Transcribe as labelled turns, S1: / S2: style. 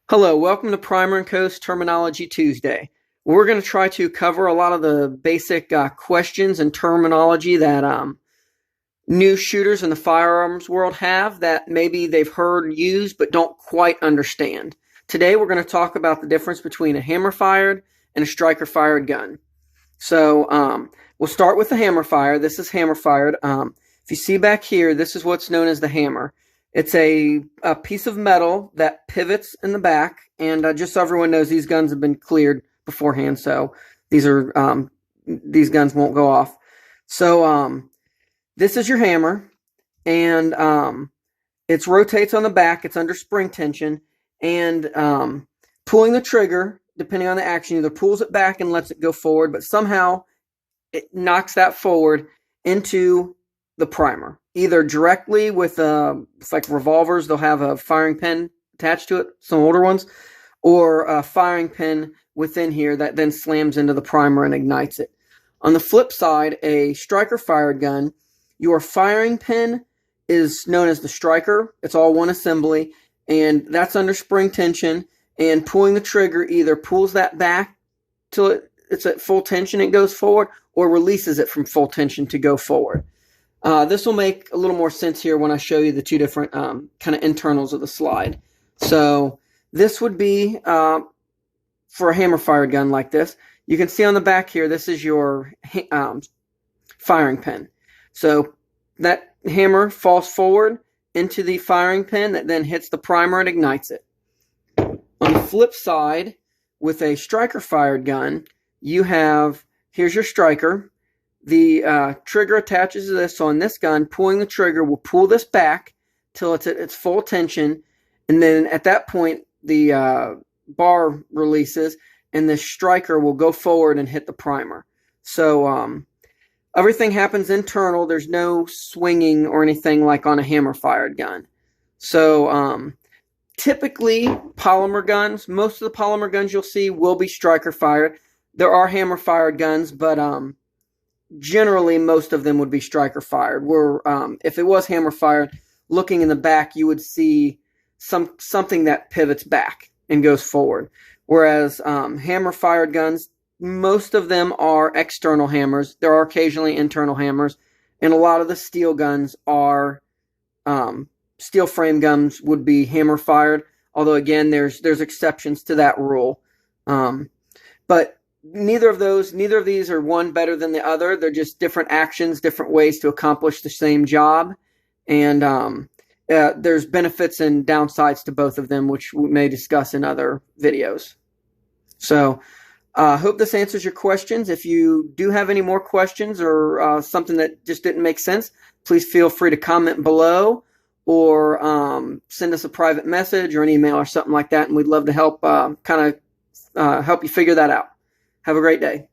S1: Hello, welcome to Primer and Co's Terminology Tuesday. We're going to try to cover a lot of the basic questions and terminology that new shooters in the firearms world have that maybe they've heard used but don't quite understand. Today we're going to talk about the difference between a hammer-fired and a striker-fired gun. So we'll start with the hammer-fire. This is hammer-fired. If you see back here, this is what's known as the hammer. It's a piece of metal that pivots in the back, and just so everyone knows, these guns have been cleared beforehand, so these guns won't go off. So this is your hammer, and it rotates on the back. It's under spring tension, and pulling the trigger, depending on the action, either pulls it back and lets it go forward, but somehow it knocks that forward into the primer, either directly with it's like revolvers, they'll have a firing pin attached to it, some older ones, or a firing pin within here that then slams into the primer and ignites it. On the flip side, a striker-fired gun, your firing pin is known as the striker. It's all one assembly, and that's under spring tension, and pulling the trigger either pulls that back till it's at full tension and goes forward, or releases it from full tension to go forward. This will make a little more sense here when I show you the two different kind of internals of the slide. So this would be for a hammer-fired gun like this. You can see on the back here, this is your firing pin. So that hammer falls forward into the firing pin that then hits the primer and ignites it. On the flip side, with a striker-fired gun, you have, here's your striker. The trigger attaches to this, so on this gun, pulling the trigger will pull this back till it's at its full tension, and then at that point, the bar releases, and the striker will go forward and hit the primer. So everything happens internal. There's no swinging or anything like on a hammer-fired gun. So typically, polymer guns, most of the polymer guns you'll see will be striker-fired. There are hammer-fired guns, but generally, most of them would be striker-fired. Where if it was hammer-fired, looking in the back, you would see something that pivots back and goes forward. Whereas hammer-fired guns, most of them are external hammers. There are occasionally internal hammers, and a lot of the steel guns are steel frame guns would be hammer-fired. Although again, there's exceptions to that rule, but neither of these are one better than the other. They're just different actions, different ways to accomplish the same job. And there's benefits and downsides to both of them, which we may discuss in other videos. So I hope this answers your questions. If you do have any more questions or something that just didn't make sense, please feel free to comment below or send us a private message or an email or something like that. And we'd love to help help you figure that out. Have a great day.